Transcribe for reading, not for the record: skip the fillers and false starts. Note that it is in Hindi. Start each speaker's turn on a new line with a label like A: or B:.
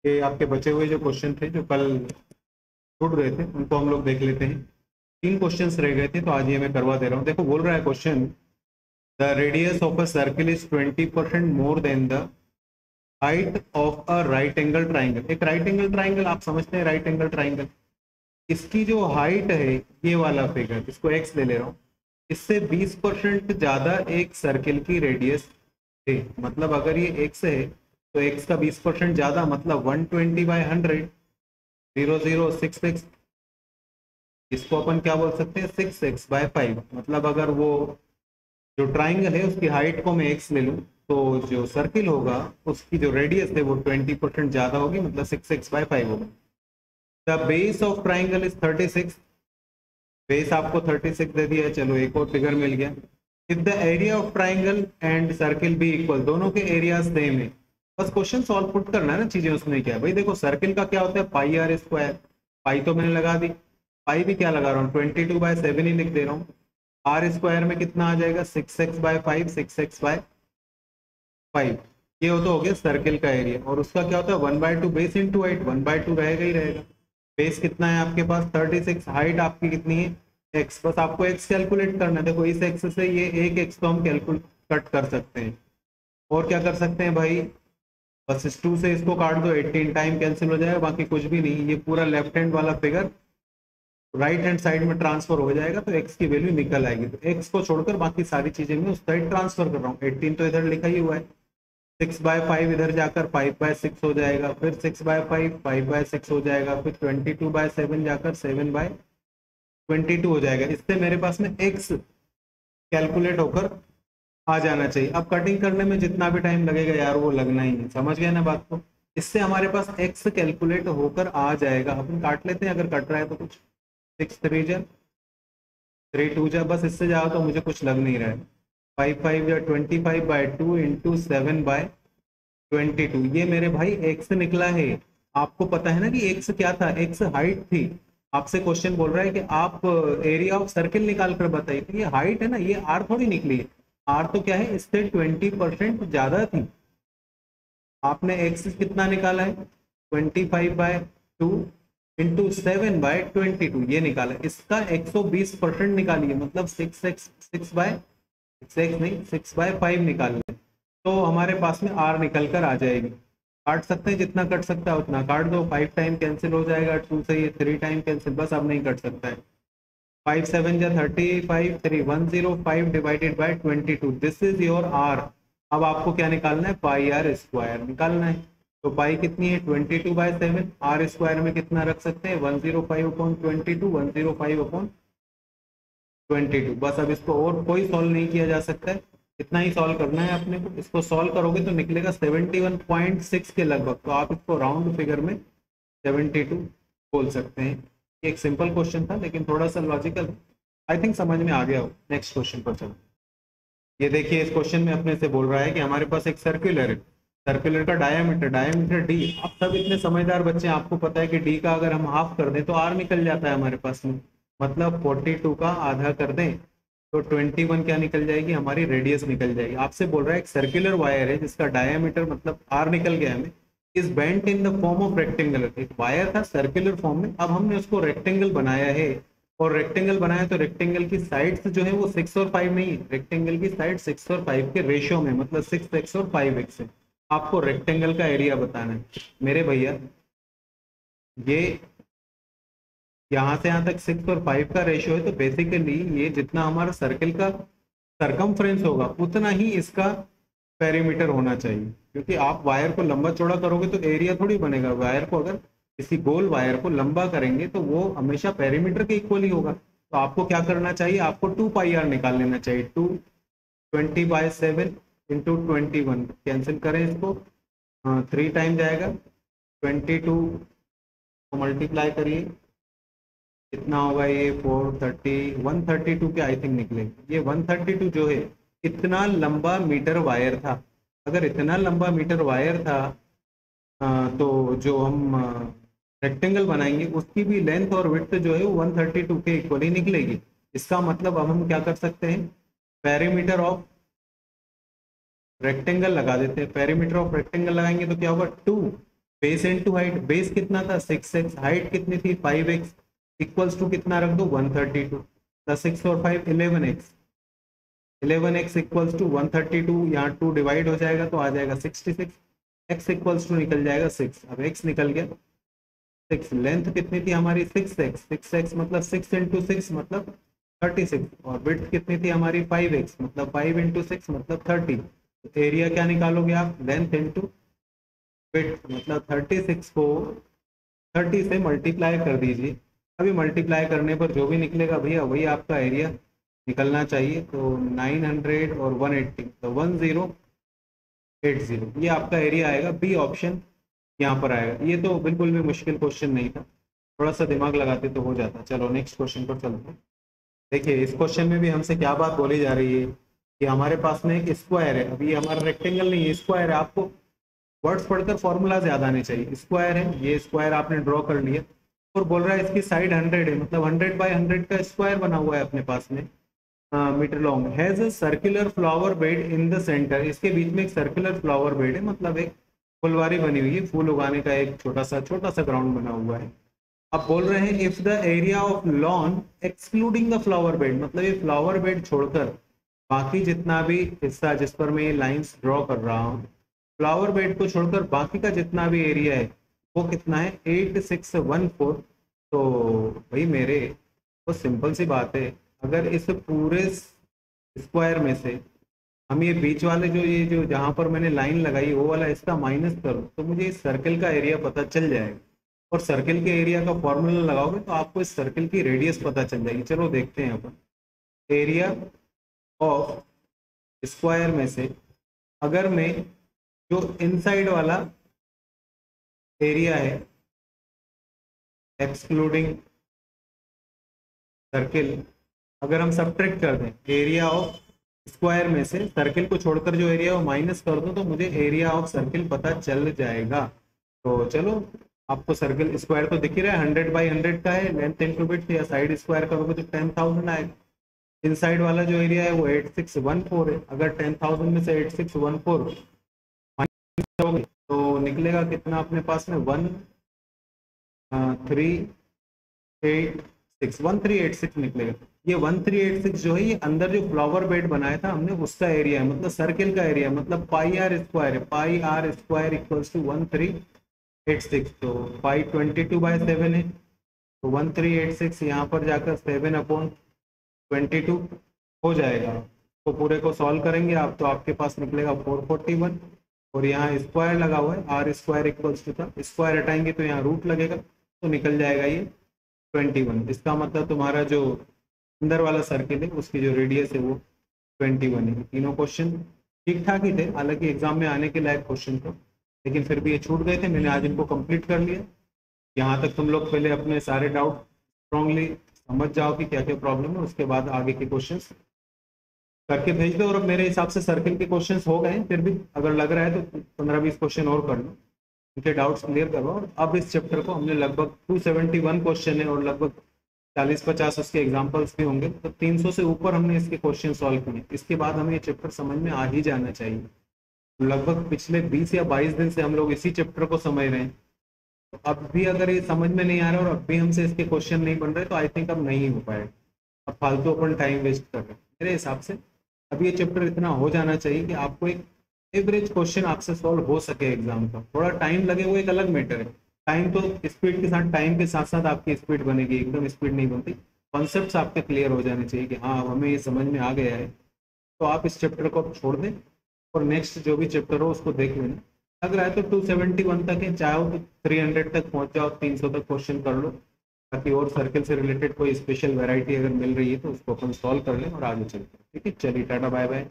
A: ये आपके बचे हुए जो क्वेश्चन थे जो कल छूट गए थे उनको हम लोग देख लेते हैं। 3 क्वेश्चंस रह गए थे तो आज ये मैं करवा दे रहा हूँ। देखो बोल रहा है question, the radius of a circle is 20% more than the height of a right angle triangle. एक राइट एंगल ट्राइंगल आप समझते हैं, राइट एंगल ट्राइंगल, इसकी जो हाइट है ये वाला फिगर, इसको एक्स ले ले रहा हूँ, इससे 20% ज्यादा एक सर्किल की रेडियस है। मतलब अगर ये एक्स है तो एक्स का 20% ज्यादा मतलब 120/100, 0066, इसको अपन क्या बोल सकते हैं 6x/5। मतलब अगर वो जो ट्राइंगल है उसकी हाइट को मैं एक्स ले लूँ तो जो सर्किल होगा उसकी जो रेडियस है वो 20% ज्यादा होगी, मतलब 6x/5 होगा। The base of triangle is 36, base आपको 36 दे दिया है। चलो एक और फिगर मिल गया। If the area of triangle and circle be equal, दोनों के एरिया सेम है, बस क्वेश्चन सॉल्व पुट करना है ना चीजें। उसमें क्या है भाई, देखो सर्किल का क्या होता है पाई आर स्क्वायर, पाई तो मैंने लगा दी, पाई भी क्या लगा रहा हूँ 22/7 ही लिख दे रहा हूँ। आर स्क्वायर में कितना आ जाएगा 6x/5, 6x/5। ये हो गया सर्किल का एरिया। और उसका क्या होता है 1/2 बेस इंटू हाइट, 1/2 रहेगा ही रहेगा। बेस कितना है आपके पास 36, हाइट आपकी कितनी है एक्स, बस आपको एक्स कैलकुलेट करना है। देखो इस एक्स से ये एक एक्स तो हम कैलकुलेट कट कर सकते हैं। और क्या कर सकते हैं भाई, बस इस 2 से इसको काट दो, 18 टाइम कैंसिल हो जाएगा, बाकी कुछ भी नहीं। ये पूरा लेफ्ट हैंड वाला फिगर राइट हैंड साइड में ट्रांसफर हो जाएगा तो एक्स की वैल्यू निकल आएगी। तो एक्स को छोड़कर बाकी सारी चीजें मैं उस साइड ट्रांसफर कर रहा हूँ। 18 तो इधर लिखा ही हुआ है, 6/5 इधर जाकर 5/6 हो जाएगा, फिर 6/5 5/6 हो जाएगा, फिर 22/7 जाकर 7/22 हो जाएगा। इससे मेरे पास में एक्स कैलकुलेट होकर आ जाना चाहिए। अब कटिंग करने में जितना भी टाइम लगेगा यार वो लगना ही है, समझ गए ना बात को। इससे हमारे पास एक्स कैलकुलेट होकर आ जाएगा। अपन काट लेते हैं अगर कट रहा है तो कुछ। 6 3 जा 3 2 जा, बस इससे जाओ तो मुझे कुछ लग नहीं रहा है। 5 5 या 25/2 इंटू 7/22, ये मेरे भाई एक्स निकला है। आपको पता है ना कि एक्स क्या था, एक्स हाइट थी। आपसे क्वेश्चन बोल रहा है कि आप एरिया ऑफ सर्किल निकाल कर बताइए, तो ये हाइट है ना, ये आर थोड़ी निकली है। आर तो क्या है, इससे 20% ज्यादा थी। आपने एक्स कितना निकाला है 25/2 इंटू 7/22, ये निकाला है। इसका 120% निकालिए, मतलब 6x नहीं 6/5 निकाल लें तो हमारे पास में आर निकल कर आ जाएगी। काट सकते हैं, जितना कट सकता है उतना काट दो। 5 टाइम कैंसिल हो जाएगा, 2 से ये 3 टाइम कैंसिल, बस अब नहीं कट सकता है। 5 7 जा 35, 3 105 divided by 22, this is your R. अब आपको क्या निकालना है, पाई आर स्क्वायर निकालना है। तो पाई कितनी है 22/7, आर स्क्वायर में कितना रख सकते हैं 105/22, 105/22। बस अब इसको और कोई सॉल्व नहीं किया जा सकता है, इतना ही सॉल्व करना है अपने को। इसको सॉल्व करोगे तो निकलेगा 71.6 के लगभग, तो आप इसको राउंड फिगर में 72 बोल सकते हैं। एक सिंपल क्वेश्चन था लेकिन थोड़ा सा लॉजिकल, आई थिंक समझ में आ गया हो। नेक्स्ट क्वेश्चन पर चलो। ये देखिए इस क्वेश्चन में अपने से बोल रहा है कि हमारे पास एक सर्कुलर है, सर्कुलर का डायमीटर डायमीटर डी। आप सब इतने समझदार बच्चे हैं, आपको पता है कि डी का अगर हम हाफ कर दें तो आर निकल जाता है हमारे पास में। मतलब 42 का आधा कर दें तो 21 क्या निकल जाएगी, हमारी रेडियस निकल जाएगी। आपसे बोल रहा है एक सर्कुलर वायर है जिसका डायमीटर मतलब आर निकल गया हमें, is bent in the form of rectangle. एक वायर था सर्कुलर फॉर्म में, अब हमने उसको रेक्टेंगल बनाया है। और रेक्टेंगल बनाया तो रेक्टेंगल की साइड्स जो है वो 6 और 5 नहीं है, रेक्टेंगल की साइड 6 और 5 के रेशियो में, मतलब 6x और 5x है। आपको रेक्टेंगल का एरिया बताना है मेरे भैया। ये यहाँ से यहाँ तक 6 और 5 का रेशियो है, तो बेसिकली ये जितना हमारा सर्किल का सरकमफ्रेंस होगा उतना ही इसका पेरीमीटर होना चाहिए। क्योंकि आप वायर को लंबा चौड़ा करोगे तो एरिया थोड़ी बनेगा। वायर को अगर किसी गोल वायर को लंबा करेंगे तो वो हमेशा पेरीमीटर के इक्वल ही होगा। तो आपको क्या करना चाहिए, आपको 2πr निकाल लेना चाहिए। 220/7 इंटू 21 कैंसिल करें इसको, 3 टाइम जाएगा, 22 को मल्टीप्लाई करिए, कितना होगा ये 430, 132 के आई थिंक निकले। ये 132 जो है इतना लंबा मीटर वायर था। अगर इतना लंबा मीटर वायर था तो जो हम रेक्टेंगल बनाएंगे उसकी भी लेंथ और विड्थ जो है वो 132 के इक्वल ही निकलेगी। इसका मतलब अब हम क्या कर सकते हैं, पेरीमीटर ऑफ रेक्टेंगल लगा देते हैं। पेरीमीटर ऑफ रेक्टेंगल लगाएंगे तो क्या होगा 2 बेस इनटू हाइट, बेस कितना था 6x, हाइट कितनी थी 5x, इक्वल्स टू कितना रख दो 132, 6 और 5 11x, 11x इक्वल्स टू 132, यहाँ 2 डिवाइड हो जाएगा तो आ जाएगा 66, x इक्वल्स टू निकल जाएगा 6, अब x निकल गया 6, लेंथ कितनी थी हमारी 6x, 6x मतलब 6 इंटू 6 मतलब 36, और विड्थ कितनी थी हमारी 5x मतलब 5 इंटू 6 मतलब 30, तो एरिया क्या निकालोगे आप, लेंथ इंटू विड्थ, मतलब 36 को 30 से मल्टीप्लाई कर दीजिए। अभी मल्टीप्लाई करने पर जो भी निकलेगा भैया वही आपका एरिया निकलना चाहिए। तो 900 और 180 तो 1080, ये आपका एरिया आएगा। बी ऑप्शन यहाँ पर आएगा। ये तो बिल्कुल भी मुश्किल क्वेश्चन नहीं था, थोड़ा सा दिमाग लगाते तो हो जाता। चलो नेक्स्ट क्वेश्चन पर चलते हैं। देखिए इस क्वेश्चन में भी हमसे क्या बात बोली जा रही है कि हमारे पास में एक स्क्वायर है। अभी ये हमारा रेक्टेंगल नहीं है, स्क्वायर है। आपको वर्ड्स पढ़कर फॉर्मूलाज याद आने चाहिए। स्क्वायर है, ये स्क्वायर आपने ड्रॉ कर लिया और बोल रहा है इसकी साइड 100 है, मतलब 100 बाय 100 का स्क्वायर बना हुआ है अपने पास में, metre long, has a circular flower bed in the centre. इसके बीच में एक सर्कुलर फ्लावर बेड है, मतलब एक फुलवारी बनी हुई है, फूल उगाने का एक छोटा सा ग्राउंड बना हुआ है। अब बोल रहे हैं if the area of lawn excluding the flower bed, मतलब ये फ्लावर बेड छोड़कर बाकी जितना भी हिस्सा जिस पर मैं ये लाइंस ड्रॉ कर रहा हूँ, फ्लावर बेड को छोड़कर बाकी का जितना भी एरिया है वो कितना है 8614। तो भाई मेरे वो सिंपल सी बात है, अगर इस पूरे स्क्वायर में से हम ये बीच वाले ये जो जहां पर मैंने लाइन लगाई वो वाला इसका माइनस करूं तो मुझे इस सर्कल का एरिया पता चल जाएगा। और सर्कल के एरिया का फॉर्मूला लगाओगे तो आपको इस सर्कल की रेडियस पता चल जाएगी। चलो देखते हैं अपन। एरिया ऑफ स्क्वायर में से अगर मैं जो इनसाइड वाला एरिया है एक्सक्लूडिंग सर्किल, अगर हम सब्ट्रैक्ट कर दें एरिया ऑफ स्क्वायर में से सर्किल को छोड़कर जो एरिया वो माइनस कर दो तो मुझे एरिया ऑफ सर्किल पता चल जाएगा। तो चलो आपको सर्किल स्क्वायर तो दिख ही रहा है, 100 बाई 100 का है, लेंथ इंटू विड्थ या साइड स्क्वायर करोगे तो 10,000 आएगा। इनसाइड वाला जो एरिया है वो 8614 है। अगर 10,000 में से 8614 माइनस तो निकलेगा कितना अपने पास में 1386 निकलेगा। ये 1386 जो है ये अंदर जो फ्लावर बेड बनाया था हमने उसका एरिया है, मतलब सर्किल का एरिया, मतलब पाई आर स्क्वायर है। पाई आर स्क्वायर इक्वल्स टू 1386, तो पाई 22/7 है, तो 1386 यहाँ पर जाकर 7/22 हो जाएगा। तो पूरे को सॉल्व करेंगे आप तो आपके पास निकलेगा 441, और यहाँ स्क्वायर लगा हुआ है, आर स्क्वायर इक्वल्स टू था, स्क्वायर हटाएंगे तो यहाँ रूट लगेगा तो निकल जाएगा ये 21। इसका मतलब तुम्हारा जो अंदर वाला सर्किल है उसकी जो रेडियस है वो 21 है। तीनों क्वेश्चन ठीक ठाक ही थे, हालांकि एग्जाम में आने के लायक क्वेश्चन थे, लेकिन फिर भी ये छूट गए थे। मैंने आज इनको कंप्लीट कर लिया। यहाँ तक तुम लोग पहले अपने सारे डाउट स्ट्रांगली समझ जाओ कि क्या क्या प्रॉब्लम है, उसके बाद आगे के क्वेश्चन करके भेज दो। और अब मेरे हिसाब से सर्किल के क्वेश्चन हो गए, फिर भी अगर लग रहा है तो 15-20 क्वेश्चन और कर लो, उनके डाउट्स क्लियर करवाओ। और अब इस चैप्टर को हमने लगभग 271 क्वेश्चन है और लगभग 40-50 उसके एग्जाम्पल्स भी होंगे, तो 300 से ऊपर हमने इसके क्वेश्चन सॉल्व किए। इसके बाद हमें ये चैप्टर समझ में आ ही जाना चाहिए। लगभग पिछले 20 या 22 दिन से हम लोग इसी चैप्टर को समझ रहे हैं, तो अब भी अगर ये समझ में नहीं आ रहा और अब भी हमसे इसके क्वेश्चन नहीं बन रहे तो आई थिंक अब नहीं हो पाएगा। अब फालतू अपन टाइम वेस्ट कर रहे हैं। मेरे हिसाब से अब ये चैप्टर इतना हो जाना चाहिए कि आपको एक एवरेज क्वेश्चन आपसे सॉल्व हो सके एग्जाम का। थोड़ा टाइम लगे वो एक अलग मैटर है, टाइम तो स्पीड के साथ, टाइम के साथ साथ आपकी स्पीड बनेगी, एकदम स्पीड नहीं बनती। कॉन्सेप्ट्स आपके क्लियर हो जाने चाहिए कि हाँ हमें ये समझ में आ गया है, तो आप इस चैप्टर को छोड़ दें और नेक्स्ट जो भी चैप्टर हो उसको देख लेना। लग रहा है तो 271 तक है, चाहो तो 300 तक पहुंच जाओ, 300 तक क्वेश्चन कर लो, ताकि और सर्किल से रिलेटेड कोई स्पेशल वैरायटी अगर मिल रही है तो उसको अपन सॉल्व कर लें और आगे चलते हैं। ठीक है, चलिए टाटा बाय बाय।